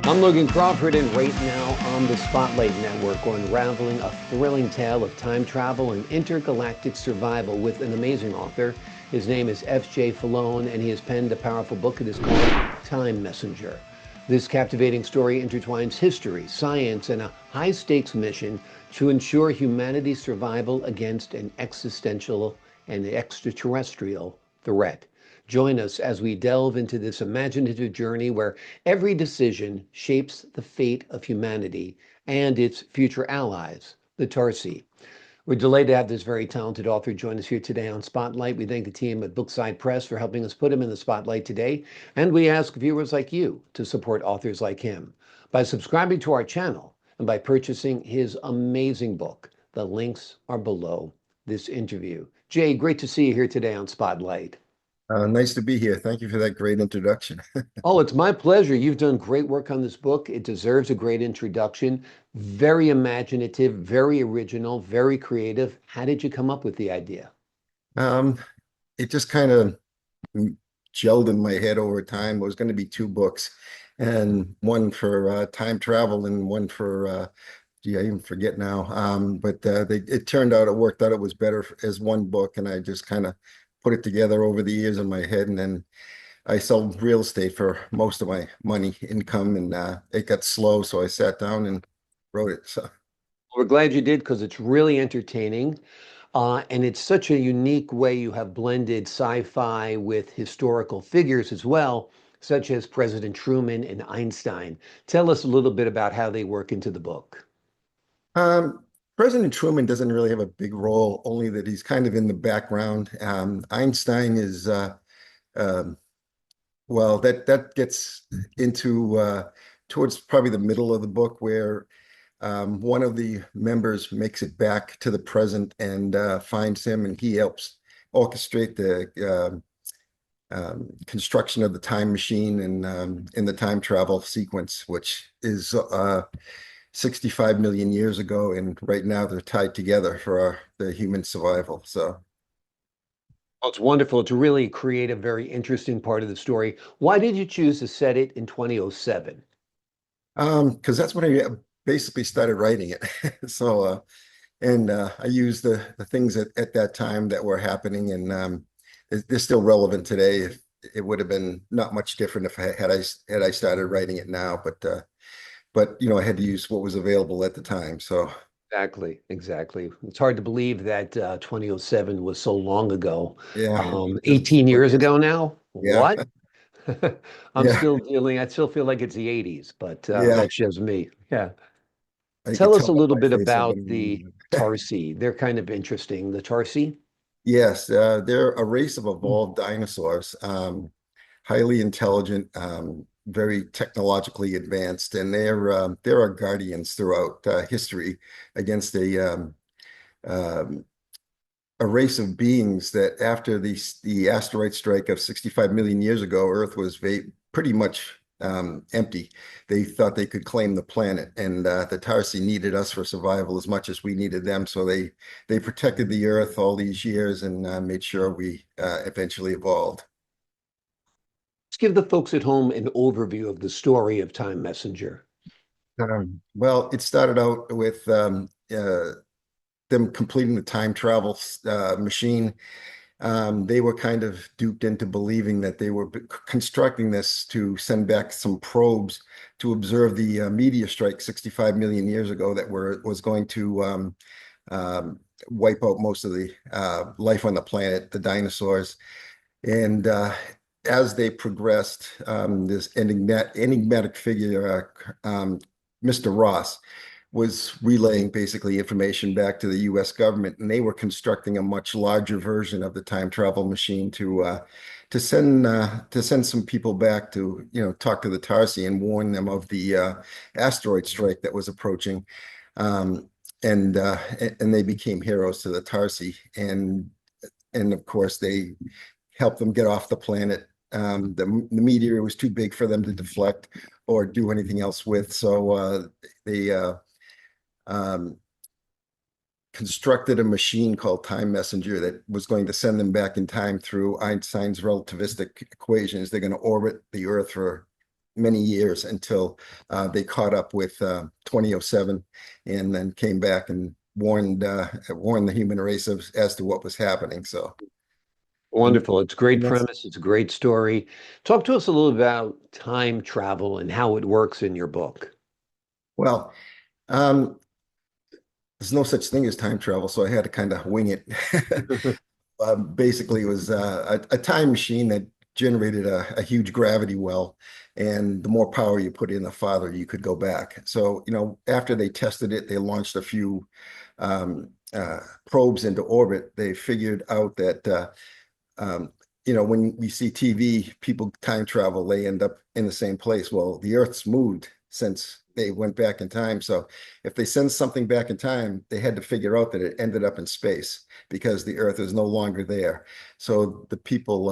I'm Logan Crawford, and right now on the Spotlight Network, we're unraveling a thrilling tale of time travel and intergalactic survival with an amazing author. His name is F.J. Falone, and he has penned a powerful book. It is called Time Messenger. This captivating story intertwines history, science, and a high stakes mission to ensure humanity's survival against an existential and extraterrestrial threat. Join us as we delve into this imaginative journey where every decision shapes the fate of humanity and its future allies, the Tarsi. We're delighted to have this very talented author join us here today on Spotlight. We thank the team at Bookside Press for helping us put him in the spotlight today. And we ask viewers like you to support authors like him by subscribing to our channel and by purchasing his amazing book. The links are below this interview. Jay, great to see you here today on Spotlight. Nice to be here. Thank you for that great introduction. Oh, it's my pleasure. You've done great work on this book. It deserves a great introduction. Very imaginative, very original, very creative. How did you come up with the idea? Um, it just kind of gelled in my head over time. It was going to be two books, and one for time travel and one for gee, I even forget now. But it turned out it worked out. It was better as one book, and I just kind of put it together over the years in my head, and then I sold real estate for most of my money income, and it got slow, so I sat down and wrote it. So. We're glad you did because it's really entertaining. And it's such a unique way you have blended sci-fi with historical figures as well, such as President Truman and Einstein. Tell us a little bit about how they work into the book. President Truman doesn't really have a big role, only that he's kind of in the background. Einstein is, um, well, that gets into towards probably the middle of the book where one of the members makes it back to the present and finds him, and he helps orchestrate the construction of the time machine and in the time travel sequence, which is 65 million years ago, and right now they're tied together for the human survival. So, Oh, it's wonderful to really create a very interesting part of the story. Why did you choose to set it in 2007? because that's when I basically started writing it. So, and I used the things at that time that were happening, and they're still relevant today. It would have been not much different if I started writing it now, but I had to use what was available at the time. So, Exactly, exactly. It's hard to believe that 2007 was so long ago. yeah, it doesn't 18 seem like years it. ago now? Yeah, What? yeah, I still feel like it's the 80s, but yeah. that's just me. Yeah. You could Tell us tell a by little my bit face I've about been the reading. Tarsi. They're kind of interesting. The Tarsi? Yes, they're a race of evolved dinosaurs, highly intelligent, very technologically advanced, and they're our guardians throughout history against um, a race of beings that after the asteroid strike of 65 million years ago, Earth was pretty much empty. They thought they could claim the planet, and the Tarsi needed us for survival as much as we needed them. So they protected the Earth all these years and made sure we eventually evolved. Let's give the folks at home an overview of the story of Time Messenger. Well, it started out with them completing the time travel machine. They were kind of duped into believing that they were constructing this to send back some probes to observe the meteor strike 65 million years ago that was going to um, wipe out most of the life on the planet, the dinosaurs. And as they progressed, this enigmatic figure, Mr. Ross, was relaying basically information back to the U.S. government, and they were constructing a much larger version of the time travel machine to send some people back to talk to the Tarsi and warn them of the asteroid strike that was approaching. Um, and they became heroes to the Tarsi, and of course they helped them get off the planet. The meteor was too big for them to deflect or do anything else with, so they um, constructed a machine called Time Messenger that was going to send them back in time through Einstein's relativistic equations. They're going to orbit the Earth for many years until they caught up with 2007 and then came back and warned the human race as to what was happening. So, and, Wonderful. It's a great and that's premise. It's a great story. Talk to us a little about time travel and how it works in your book. well, um, there's no such thing as time travel, so I had to kind of wing it. Basically, it was a time machine that generated a huge gravity well, and the more power you put in, the farther you could go back. So, after they tested it, they launched a few probes into orbit. They figured out that um, when we see TV, people time travel, they end up in the same place. Well, the Earth's moved since they went back in time. So if they send something back in time, they had to figure out that it ended up in space because the Earth is no longer there. So the people,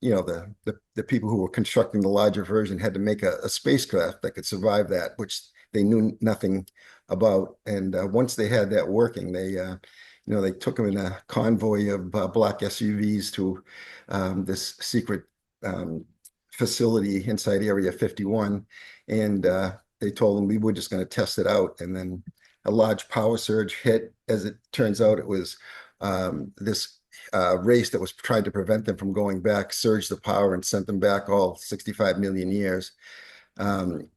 the people who were constructing the larger version had to make a spacecraft that could survive that, which they knew nothing about. And once they had that working, they took them in a convoy of black SUVs to this secret um, facility inside Area 51. And they told them we were just going to test it out. And then a large power surge hit. As it turns out, it was this race that was trying to prevent them from going back, surged the power and sent them back all 65 million years, um,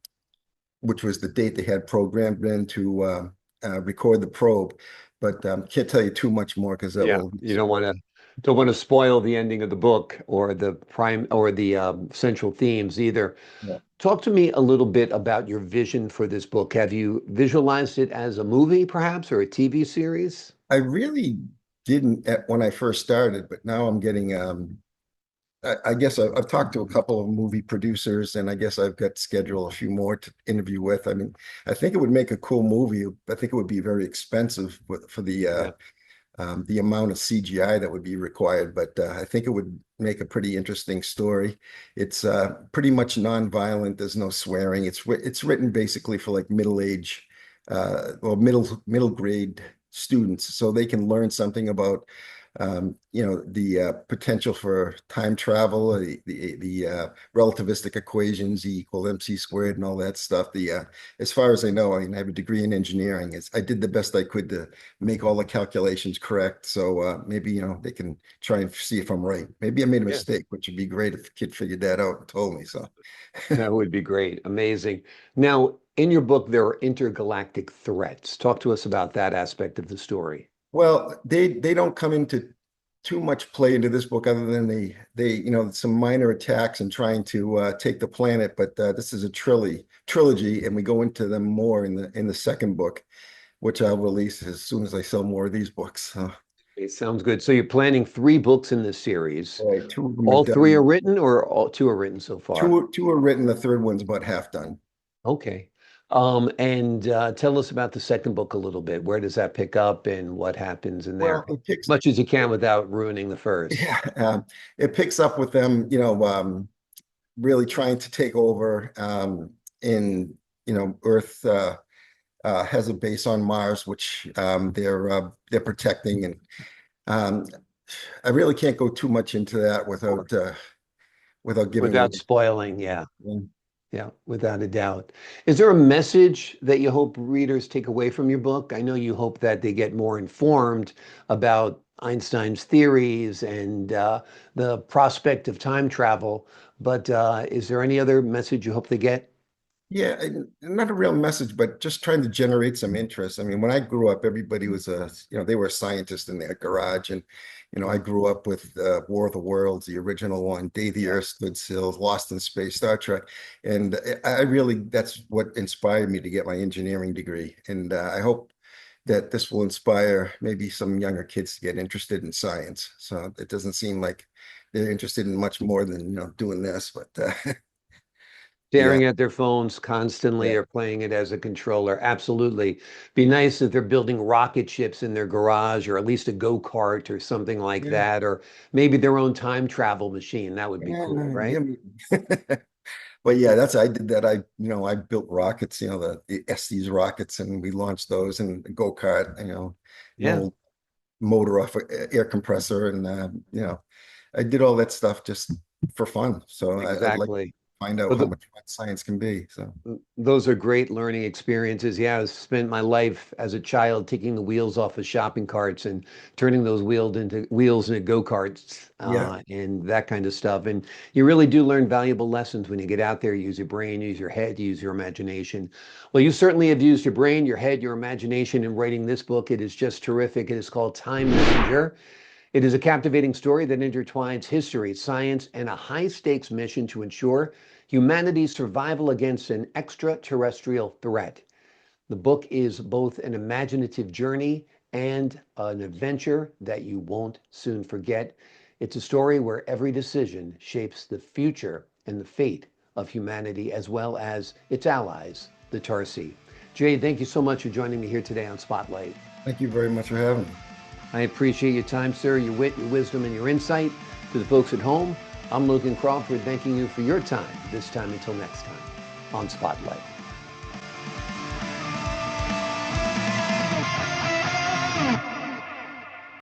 which was the date they had programmed in to record the probe. But can't tell you too much more because that Yeah, will. you don't want to spoil the ending of the book or the prime or the central themes either. Yeah. Talk to me a little bit about your vision for this book. Have you visualized it as a movie, perhaps, or a TV series? I really didn't when I first started, but now I'm getting I guess I've talked to a couple of movie producers, and I guess I've got scheduled a few more to interview with. I mean, I think it would make a cool movie. I think it would be very expensive for Yeah. the amount of CGI that would be required, but I think it would make a pretty interesting story. It's pretty much non-violent. There's no swearing. It's written basically for like middle age, or middle grade students, so they can learn something about the potential for time travel, the relativistic equations, E equal MC squared, and all that stuff. As far as I know, I mean, I have a degree in engineering. I did the best I could to make all the calculations correct. So maybe they can try and see if I'm right. Maybe I made a Yeah, mistake, which would be great if the kid figured that out and told me. So, that would be great. Amazing. Now, in your book, there are intergalactic threats. Talk to us about that aspect of the story. well, they don't come into too much play into this book other than they some minor attacks and trying to take the planet. But this is a trilogy, and we go into them more in the second book, which I'll release as soon as I sell more of these books. It sounds good. So you're planning three books in this series. All right, two of them are All three are done. written, or all two are written so far? Two are written. The third one's about half done. Okay. And tell us about the second book a little bit. Where does that pick up and what happens in there? Well, it picks Much as you can without ruining the first. yeah, it picks up with them, really trying to take over. In Earth has a base on Mars, which they're protecting, and um, I really can't go too much into that without giving Without away. spoiling, yeah. Yeah, without a doubt. Is there a message that you hope readers take away from your book? I know you hope that they get more informed about Einstein's theories and the prospect of time travel, but is there any other message you hope they get? Yeah, not a real message, but just trying to generate some interest. I mean, when I grew up, everybody was they were a scientist in their garage. And, I grew up with War of the Worlds, the original one, Day the Earth Stood Still, Lost in Space, Star Trek. And that's what inspired me to get my engineering degree. And I hope that this will inspire maybe some younger kids to get interested in science. So it doesn't seem like they're interested in much more than, doing this, but yeah. Staring at their phones constantly Yeah. or playing it as a controller. Absolutely. Be nice if they're building rocket ships in their garage or at least a go-kart or something like Yeah. that, or maybe their own time travel machine. That would be Yeah, cool, right? but yeah, I did that. I built rockets, the Estes rockets, and we launched those and go-kart, an Yeah, old motor off a air compressor. And, I did all that stuff just for fun. So I like exactly. find out Well, how much fun science can be. So those are great learning experiences. Yeah, I spent my life as a child taking the wheels off of shopping carts and turning those wheels into go-karts, yeah, and that kind of stuff. And you really do learn valuable lessons when you get out there, use your brain, use your head, use your imagination. Well, you certainly have used your brain, your head, your imagination in writing this book. It is just terrific. It is called Time Messenger. It is a captivating story that intertwines history, science, and a high-stakes mission to ensure humanity's survival against an extraterrestrial threat. The book is both an imaginative journey and an adventure that you won't soon forget. It's a story where every decision shapes the future and the fate of humanity as well as its allies, the Tarsi. Jay, thank you so much for joining me here today on Spotlight. thank you very much for having me. I appreciate your time, sir, your wit, your wisdom, and your insight. To the folks at home, I'm Logan Crawford, thanking you for your time, this time until next time on Spotlight.